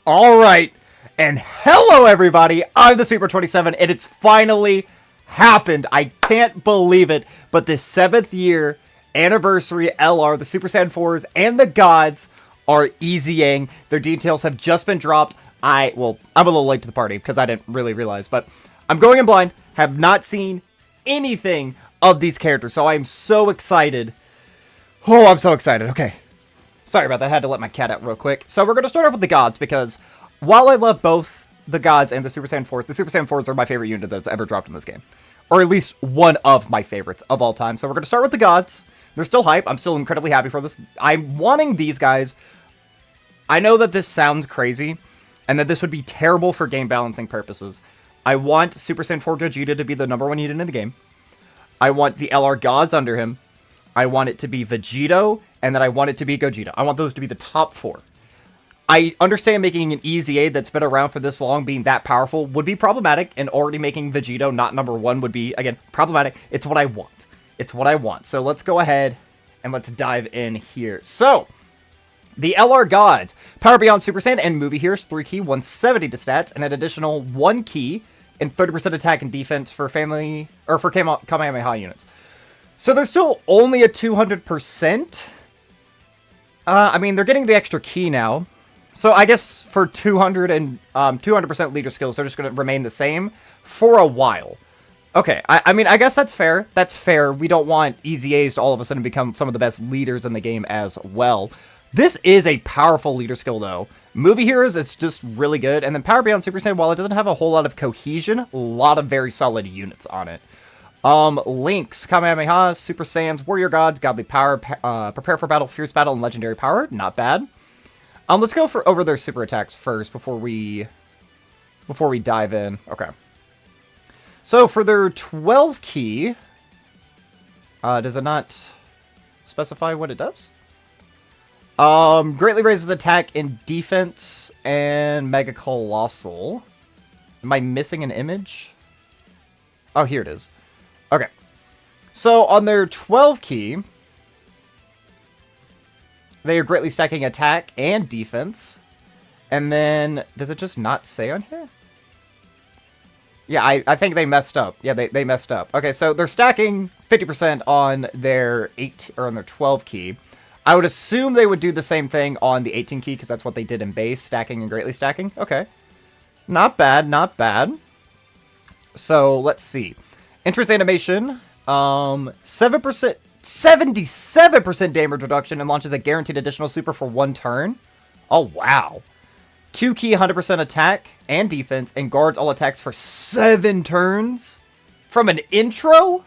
All right, and hello everybody, I'm the Super27, and it's finally happened. I can't believe it, but the 7th year anniversary LR, the Super Saiyan 4s, and the Gods are EZAing. Their details have just been dropped. I'm a little late to the party, because I didn't really realize, but I'm going in blind, have not seen anything of these characters, so I'm so excited. Oh, I'm so excited, okay. Sorry about that, I had to let my cat out real quick. So we're going to start off with the Gods, because while I love both the Gods and the Super Saiyan 4s, the Super Saiyan 4s are my favorite unit that's ever dropped in this game. Or at least one of my favorites of all time. So we're going to start with the Gods. They're still hype. I'm still incredibly happy for this. I'm wanting these guys. I know that this sounds crazy, and that this would be terrible for game balancing purposes. I want Super Saiyan 4 Gogeta to be the #1 unit in the game. I want the LR Gods under him. I want it to be Vegito, and then I want it to be Gogeta. I want those to be the top 4. I understand making an EZA that's been around for this long being that powerful would be problematic, and already making Vegito not #1 would be, again, problematic. It's what I want. It's what I want. So let's go ahead and let's dive in here. So, the LR Gods. Power Beyond Super Saiyan and Movie Heroes, 3 key, 170 to stats, and an additional 1 key and 30% attack and defense for Kamehameha units. So they're still only at 200%. I mean, they're getting the extra key now. So I guess for 200% leader skills, they're just going to remain the same for a while. Okay, I mean, I guess that's fair. That's fair. We don't want EZAs to all of a sudden become some of the best leaders in the game as well. This is a powerful leader skill, though. Movie Heroes is just really good. And then Power Beyond Super Saiyan, while it doesn't have a whole lot of cohesion, a lot of very solid units on it. Links, Kamehameha, Super Saiyans, Warrior Gods, Godly Power, Prepare for Battle, Fierce Battle, and Legendary Power. Not bad. Let's go over their super attacks first before we dive in. Okay. So for their 12 key, does it not specify what it does? Greatly raises attack and defense and Mega Colossal. Am I missing an image? Oh, here it is. Okay. So on their 12 key, they are greatly stacking attack and defense. And then, does it just not say on here? Yeah, I think they messed up. Yeah, they messed up. Okay, so they're stacking 50% on their 12 key. I would assume they would do the same thing on the 18 key, because that's what they did in base, stacking and greatly stacking. Okay. Not bad, not bad. So, let's see. Entrance animation, 7%, 77% damage reduction, and launches a guaranteed additional super for 1 turn. Oh, wow. 2 key, 100% attack and defense, and guards all attacks for 7 turns? From an intro?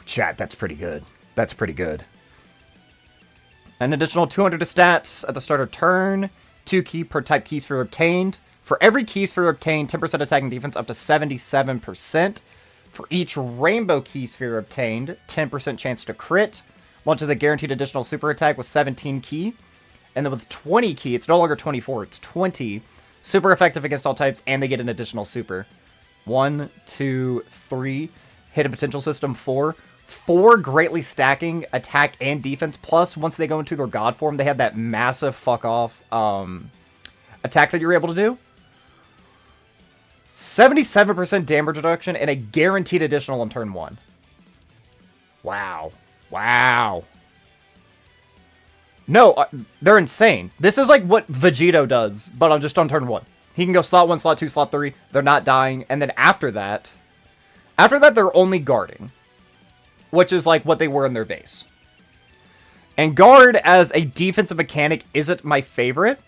Chat, that's pretty good. That's pretty good. An additional 200 to stats at the start of turn. 2 key per type keys for obtained. For every key sphere obtained, 10% attack and defense up to 77%. For each rainbow key sphere obtained, 10% chance to crit. Launches a guaranteed additional super attack with 17 key. And then with 20 key, it's no longer 24, it's 20. Super effective against all types, and they get an additional super. 1, 2, 3. Hidden potential system 4. 4 greatly stacking attack and defense. Plus, once they go into their god form, they have that massive fuck off attack that you're able to do. 77% damage reduction and a guaranteed additional on turn 1. Wow. Wow. No, they're insane. This is like what Vegito does, but on just on turn 1. He can go slot 1, slot 2, slot 3. They're not dying. And then after that, they're only guarding, which is like what they were in their base. And guard as a defensive mechanic isn't my favorite.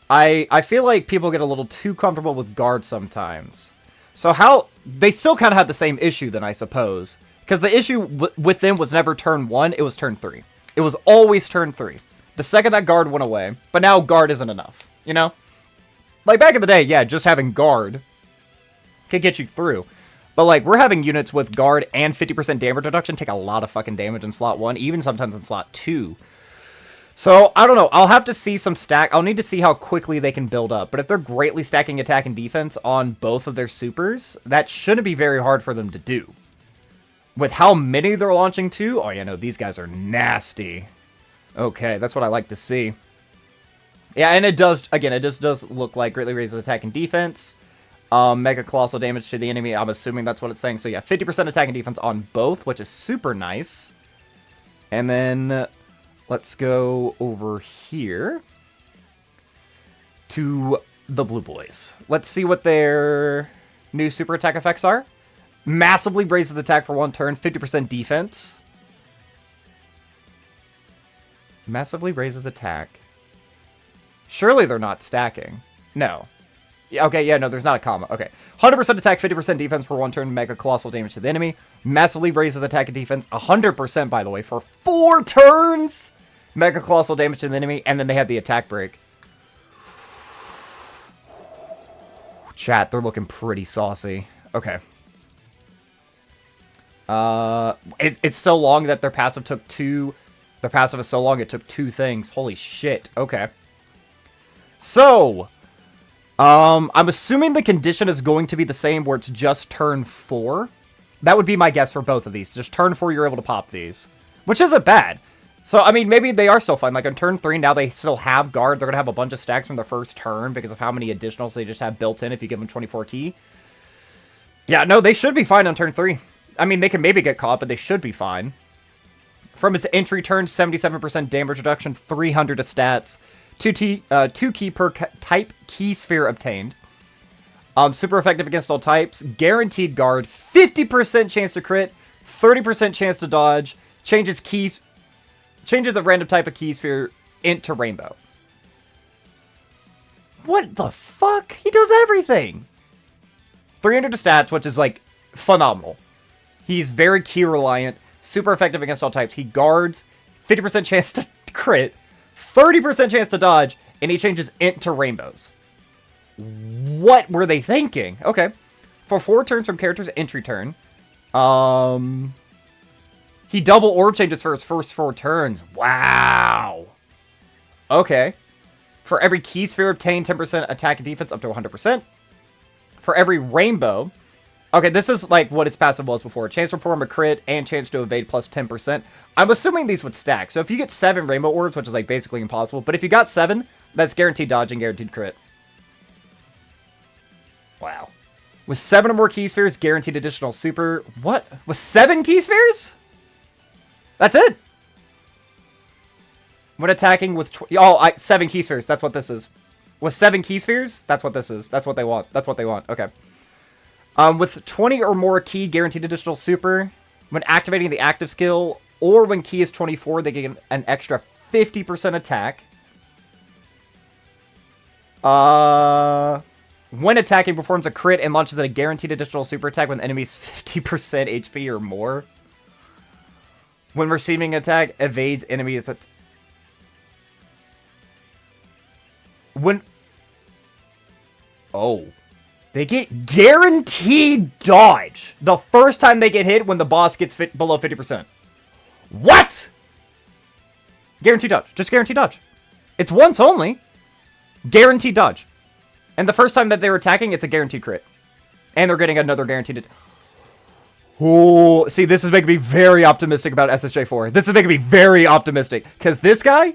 I feel like people get a little too comfortable with guard sometimes. So they still kind of had the same issue then, I suppose. Because the issue with them was never turn 1, it was turn 3. It was always turn 3. The second that guard went away, but now guard isn't enough, you know? Like back in the day, yeah, just having guard could get you through. But like, we're having units with guard and 50% damage reduction take a lot of fucking damage in slot 1, even sometimes in slot 2. So, I don't know. I'll have to see some stack. I'll need to see how quickly they can build up. But if they're greatly stacking attack and defense on both of their supers, that shouldn't be very hard for them to do. With how many they're launching to, oh yeah, no, these guys are nasty. Okay, that's what I like to see. Yeah, and it does, again, it just does look like greatly raises attack and defense. Mega colossal damage to the enemy. I'm assuming that's what it's saying. So yeah, 50% attack and defense on both, which is super nice. And then let's go over here to the blue boys. Let's see what their new super attack effects are. Massively raises attack for 1 turn, 50% defense. Massively raises attack. Surely they're not stacking. No. Okay, yeah, no, there's not a comma. Okay. 100% attack, 50% defense for 1 turn, mega colossal damage to the enemy. Massively raises attack and defense, 100% by the way, for 4 turns. Mega colossal damage to the enemy, and then they have the attack break. Chat, they're looking pretty saucy. Okay. It's so long that their passive took 2... Their passive is so long it took 2 things. Holy shit. Okay. So, I'm assuming the condition is going to be the same where it's just turn 4. That would be my guess for both of these. Just turn 4, you're able to pop these. Which isn't bad. So, I mean, maybe they are still fine. Like, on turn 3, now they still have guard. They're going to have a bunch of stacks from their first turn because of how many additionals they just have built in if you give them 24 key. Yeah, no, they should be fine on turn 3. I mean, they can maybe get caught, but they should be fine. From his entry turn, 77% damage reduction, 300 to stats, 2 key per type key sphere obtained. Super effective against all types, guaranteed guard, 50% chance to crit, 30% chance to dodge, changes a random type of key sphere into rainbow. What the fuck? He does everything! 300 to stats, which is, like, phenomenal. He's very key reliant, super effective against all types. He guards, 50% chance to crit, 30% chance to dodge, and he changes int to rainbows. What were they thinking? Okay. For 4 turns from character's entry turn, he double orb changes for his first 4 turns. Wow. Okay. For every key sphere obtained, 10% attack and defense up to 100%. For every rainbow... Okay, this is like what its passive was before. Chance to perform a crit and chance to evade plus 10%. I'm assuming these would stack. So if you get 7 rainbow orbs, which is like basically impossible, but if you got 7, that's guaranteed dodge and guaranteed crit. Wow. With 7 or more key spheres, guaranteed additional super... What? With 7 key spheres? That's it. When attacking with... 7 key spheres. That's what this is. With 7 key spheres, that's what this is. That's what they want. That's what they want. Okay. With 20 or more key guaranteed additional super, when activating the active skill, or when key is 24, they get an extra 50% attack. When attacking, performs a crit and launches a guaranteed additional super attack when the enemy's 50% HP or more. When receiving attack, evades enemies. They get guaranteed dodge the first time they get hit when the boss gets below 50%. What? Guaranteed dodge. Just guaranteed dodge. It's once only. Guaranteed dodge. And the first time that they're attacking, it's a guaranteed crit. And they're getting another guaranteed... Oh, see, this is making me very optimistic about SSJ4. This is making me very optimistic. Because this guy...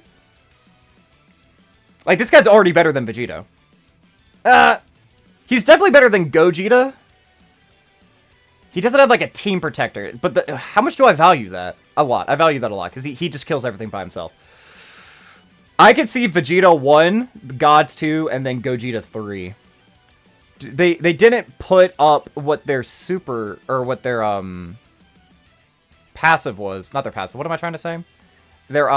Like, this guy's already better than Vegito. He's definitely better than Gogeta. He doesn't have, like, a team protector. But how much do I value that? A lot. I value that a lot, because he just kills everything by himself. I could see Vegeta 1, Gods 2, and then Gogeta 3. They didn't put up what their super, or what their, passive was. Not their passive. What am I trying to say? Their,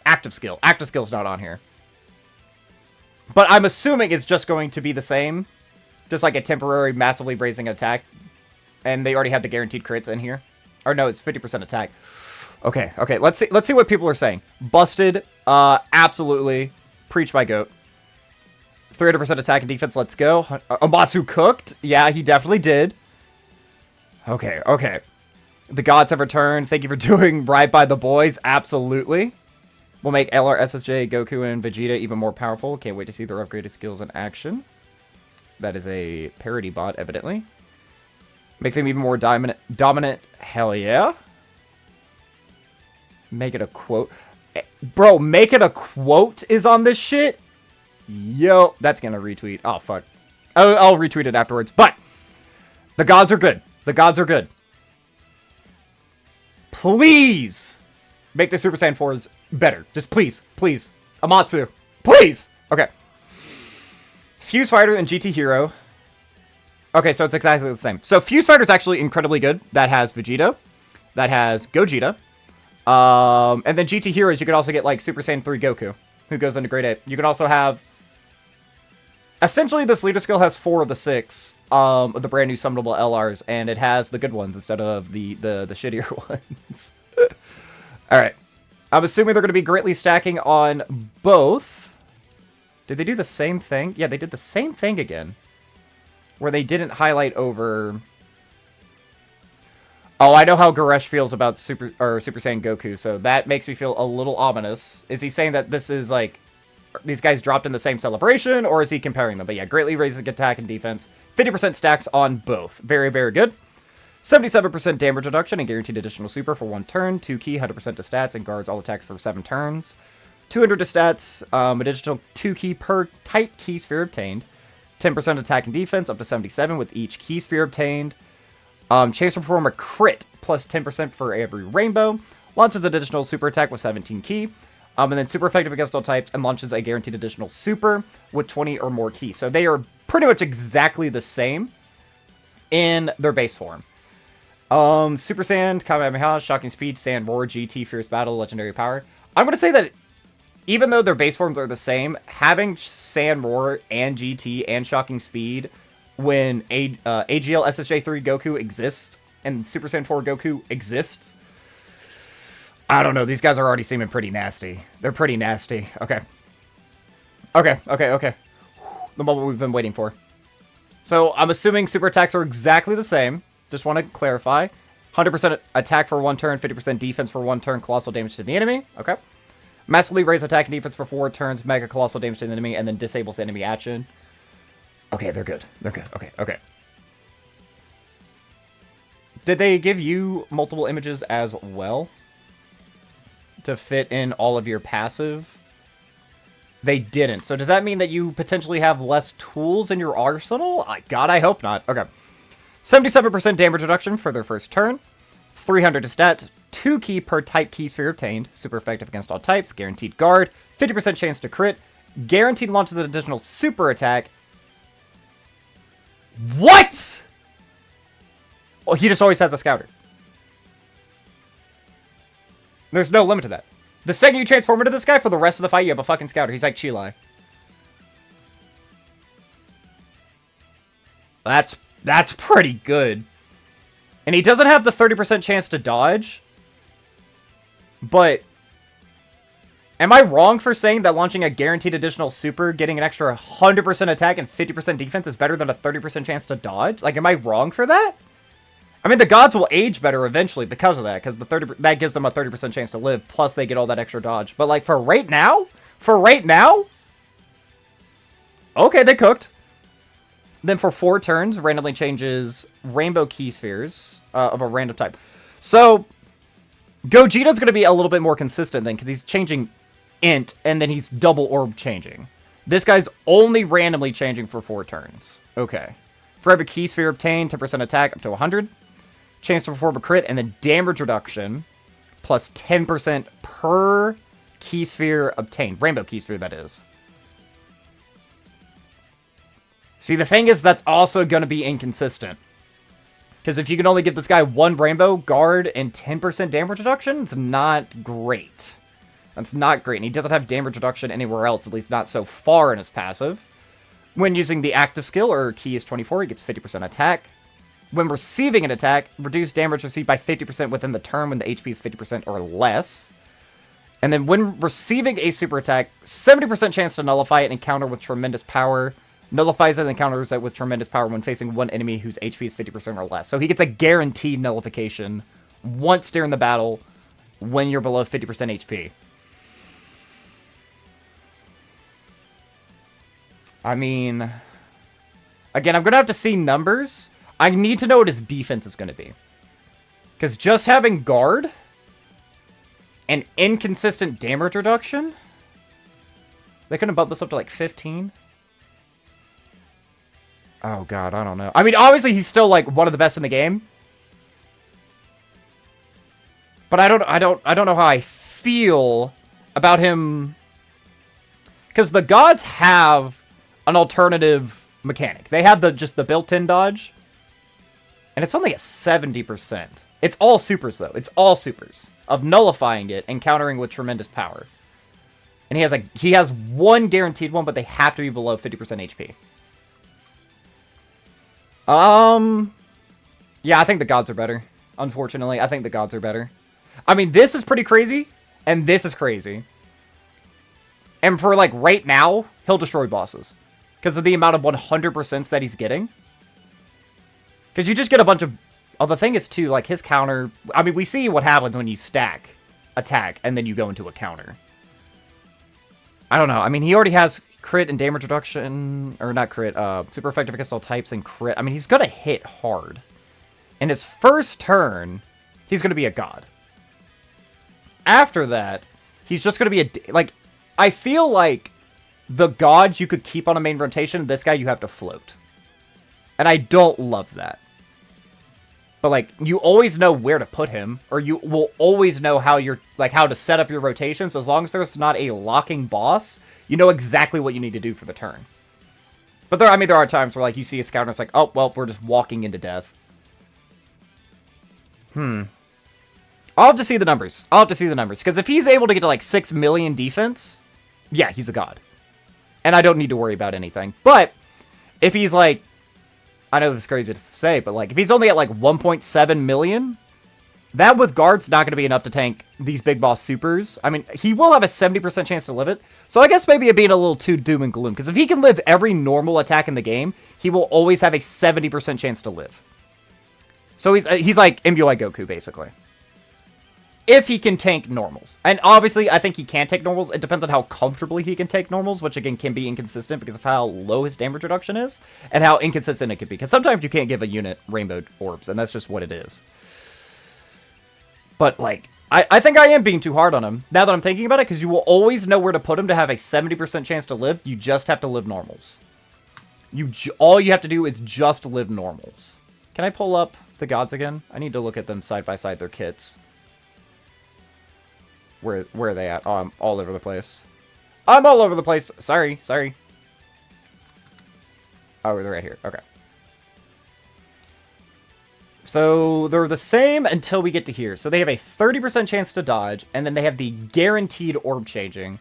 active skill. Active skill's not on here. But I'm assuming it's just going to be the same. Just like a temporary, massively raising attack. And they already have the guaranteed crits in here. Or no, it's 50% attack. Okay, okay. Let's see what people are saying. Busted. Absolutely. Preach my goat. 300% attack and defense. Let's go. OMATSU cooked. Yeah, he definitely did. Okay, okay. The gods have returned. Thank you for doing right by the boys. Absolutely. We'll make LR, SSJ, Goku, and Vegeta even more powerful. Can't wait to see their upgraded skills in action. That is a parody bot, evidently. Make them even more dominant. Hell yeah. Make it a quote. Bro, make it a quote is on this shit. Yo, that's gonna retweet. Oh, fuck. I'll retweet it afterwards. But the gods are good. The gods are good. Please make the Super Saiyan 4s better. Just please. Please. AMATSU. Please. Okay. Fuse Fighter and GT Hero. Okay, so it's exactly the same. So Fuse Fighter is actually incredibly good. That has Vegeta. That has Gogeta. And then GT Heroes, you could also get like Super Saiyan 3 Goku, who goes into Grade 8. You can also have... Essentially, this leader skill has 4 of the 6 of the brand new summonable LRs, and it has the good ones instead of the shittier ones. Alright. I'm assuming they're going to be greatly stacking on both. Did they do the same thing? Yeah, they did the same thing again. Where they didn't highlight over... Oh, I know how Goresh feels about Super Saiyan Goku, so that makes me feel a little ominous. Is he saying that this is like... These guys dropped in the same celebration, or is he comparing them? But yeah, greatly raises attack and defense. 50% stacks on both. Very, very good. 77% damage reduction and guaranteed additional super for 1 turn. 2 key, 100% to stats, and guards all attacks for 7 turns. 200 to stats, additional 2 key per type key sphere obtained. 10% attack and defense, up to 77 with each key sphere obtained. Chance to perform a crit, plus 10% for every rainbow. Launches an additional super attack with 17 key. And then super effective against all types, and launches a guaranteed additional super with 20 or more keys. So they are pretty much exactly the same in their base form. Super Saiyan, Kamehameha, Shocking Speed, Saiyan Roar, GT, Fierce Battle, Legendary Power. I'm going to say that even though their base forms are the same, having Saiyan Roar and GT and Shocking Speed when AGL SSJ3 Goku exists and Super Saiyan 4 Goku exists, I don't know. These guys are already seeming pretty nasty. They're pretty nasty. Okay. Okay. The moment we've been waiting for. So I'm assuming super attacks are exactly the same. Just want to clarify. 100% attack for 1 turn, 50% defense for 1 turn, colossal damage to the enemy. Okay. Massively raise attack and defense for 4 turns, mega colossal damage to the enemy, and then disables enemy action. Okay, they're good. They're good. Okay. Did they give you multiple images as well? To fit in all of your passive? They didn't. So does that mean that you potentially have less tools in your arsenal? God, I hope not. Okay. 77% damage reduction for their first turn. 300 to stat. 2 key per type key sphere obtained. Super effective against all types. Guaranteed guard. 50% chance to crit. Guaranteed launches an additional super attack. What? Oh, he just always has a scouter. There's no limit to that. The second you transform into this guy, for the rest of the fight, you have a fucking scouter. He's like Chilai. That's pretty good. And he doesn't have the 30% chance to dodge. But am I wrong for saying that launching a guaranteed additional super, getting an extra 100% attack and 50% defense is better than a 30% chance to dodge? Like, am I wrong for that? I mean, the gods will age better eventually because of that, because that gives them a 30% chance to live, plus they get all that extra dodge. But, like, for right now? Okay, they cooked. Then for 4 turns, randomly changes rainbow key spheres of a random type. So, Gogeta's going to be a little bit more consistent then, because he's changing int, and then he's double orb changing. This guy's only randomly changing for 4 turns. Okay. For every key sphere obtained, 10% attack up to 100. Chance to perform a crit, and then damage reduction, plus 10% per key sphere obtained. Rainbow key sphere, that is. See, the thing is, that's also going to be inconsistent. Because if you can only give this guy 1 rainbow, guard, and 10% damage reduction, it's not great. That's not great, and he doesn't have damage reduction anywhere else, at least not so far in his passive. When using the active skill, or key is 24, he gets 50% attack. When receiving an attack, reduce damage received by 50% within the turn when the HP is 50% or less. And then when receiving a super attack, 70% chance to nullify an encounter with tremendous power. Nullifies and encounters it with tremendous power when facing one enemy whose HP is 50% or less. So he gets a guaranteed nullification once during the battle when you're below 50% HP. I mean, again, I'm going to have to see numbers. I need to know what his defense is going to be. Because just having guard and inconsistent damage reduction? They couldn't bump this up to like 15? Oh god, I don't know. I mean, obviously he's still like one of the best in the game. But I don't know how I feel about him. Because the gods have an alternative mechanic. They have just the built-in dodge. And it's only at 70%. It's all supers though. It's all supers of nullifying it and countering with tremendous power. And he has one guaranteed one, but they have to be below 50% HP. Yeah, I think the gods are better. Unfortunately, I think the gods are better. I mean, this is pretty crazy, and this is crazy. And for, like, right now, he'll destroy bosses. Because of the amount of 100% that he's getting. Because you just get a bunch of... Oh, the thing is, too, like, his counter... I mean, we see what happens when you stack attack, and then you go into a counter. I don't know. I mean, he already has crit and damage reduction... Or not crit, super effective against all types and crit. I mean, he's gonna hit hard. In his first turn, he's gonna be a god. After that, he's just gonna be a... Like, I feel like the gods you could keep on a main rotation, this guy you have to float. And I don't love that. But, like, you always know where to put him, or you will always know how how to set up your rotations. As long as there's not a locking boss, you know exactly what you need to do for the turn. But there are times where, like, you see a scout and it's like, oh, well, we're just walking into death. I'll have to see the numbers. Because if he's able to get to, like, 6 million defense, yeah, he's a god. And I don't need to worry about anything. But if he's, like... I know this is crazy to say, but, like, if he's only at, like, 1.7 million, that with guards not going to be enough to tank these big boss supers. I mean, he will have a 70% chance to live it. So I guess maybe it being a little too doom and gloom. Because if he can live every normal attack in the game, he will always have a 70% chance to live. So he's like MUI Goku, basically. If he can tank normals. And obviously, I think he can take normals. It depends on how comfortably he can take normals, which again can be inconsistent because of how low his damage reduction is and how inconsistent it can be. Because sometimes you can't give a unit rainbow orbs, and that's just what it is. But, like, I think I am being too hard on him now that I'm thinking about it, because you will always know where to put him to have a 70% chance to live. You just have to live normals. All you have to do is just live normals. Can I pull up the gods again? I need to look at them side by side, their kits. Where are they at? Oh, I'm all over the place. I'm all over the place. Sorry. Oh, they're right here. Okay. So they're the same until we get to here. So they have a 30% chance to dodge, and then they have the guaranteed orb changing.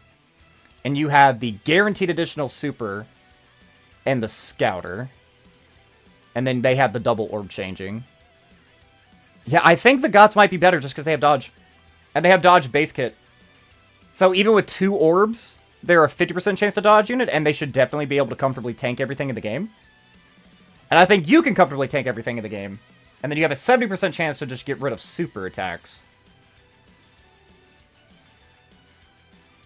And you have the guaranteed additional super and the scouter. And then they have the double orb changing. Yeah, I think the gods might be better just because they have dodge. And they have dodge base kit. So even with 2 orbs, they're a 50% chance to dodge unit, and they should definitely be able to comfortably tank everything in the game. And I think you can comfortably tank everything in the game. And then you have a 70% chance to just get rid of super attacks.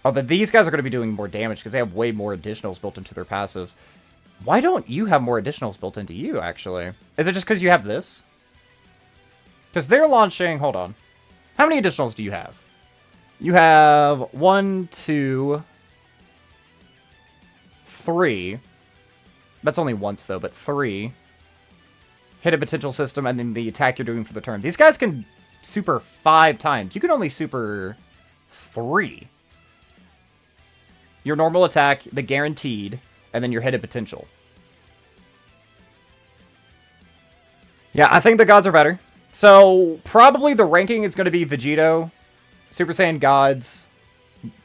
Oh, but these guys are going to be doing more damage because they have way more additionals built into their passives. Why don't you have more additionals built into you, actually? Is it just because you have this? Because they're launching... Hold on. How many additionals do you have? You have 1, 2, 3. That's only once, though, but 3. Hit a potential system, and then the attack you're doing for the turn. These guys can super 5 times. You can only super 3. Your normal attack, the guaranteed, and then your hit a potential. Yeah, I think the gods are better. So, probably the ranking is going to be Vegito, Super Saiyan Gods,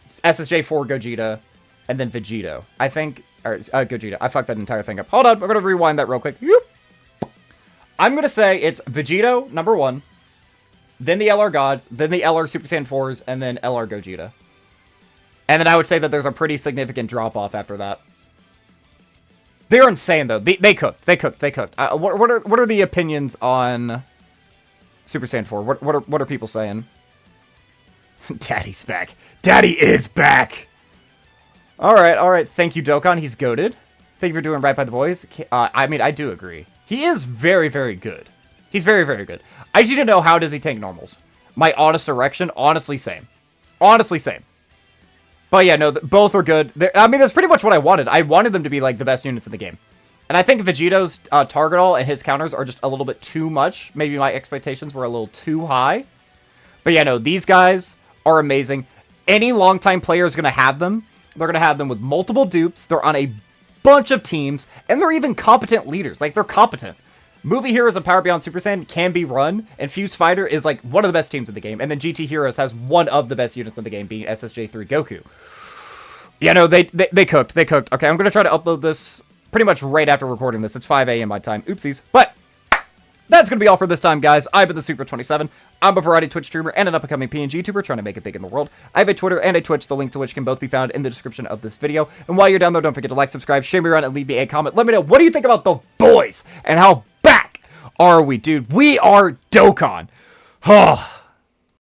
SSJ4 Gogeta, and then Vegito. I think... Or, Gogeta. I fucked that entire thing up. Hold on, we're going to rewind that real quick. I'm going to say it's Vegito, number 1, then the LR Gods, then the LR Super Saiyan 4s, and then LR Gogeta. And then I would say that there's a pretty significant drop-off after that. They're insane, though. They cooked. What are the opinions on... Super Saiyan 4. What are people saying? Daddy's back. Daddy is back! Alright. Thank you, Dokkan. He's goated. Thank you for doing right by the boys. I mean, I do agree. He is very, very good. He's very, very good. I just need to know, how does he tank normals? My honest direction, honestly, same. Honestly, same. But yeah, no, both are good. I mean, that's pretty much what I wanted. I wanted them to be like the best units in the game. And I think Vegito's target all and his counters are just a little bit too much. Maybe my expectations were a little too high. But yeah, no, these guys are amazing. Any longtime player is going to have them. They're going to have them with multiple dupes. They're on a bunch of teams. And they're even competent leaders. Like, they're competent. Movie Heroes and Power Beyond Super Saiyan can be run. And Fuse Fighter is like one of the best teams in the game. And then GT Heroes has one of the best units in the game, being SSJ3 Goku. Yeah, no, they cooked. They cooked. Okay, I'm going to try to upload this pretty much right after recording this. It's 5 a.m. my time. Oopsies. But that's going to be all for this time, guys. I've been the Super27. I'm a variety Twitch streamer and an up-and-coming PNG tuber trying to make it big in the world. I have a Twitter and a Twitch, the link to which can both be found in the description of this video. And while you're down there, don't forget to like, subscribe, share me around, and leave me a comment. Let me know, what do you think about the boys? And how back are we, dude? We are Dokkan. Oh.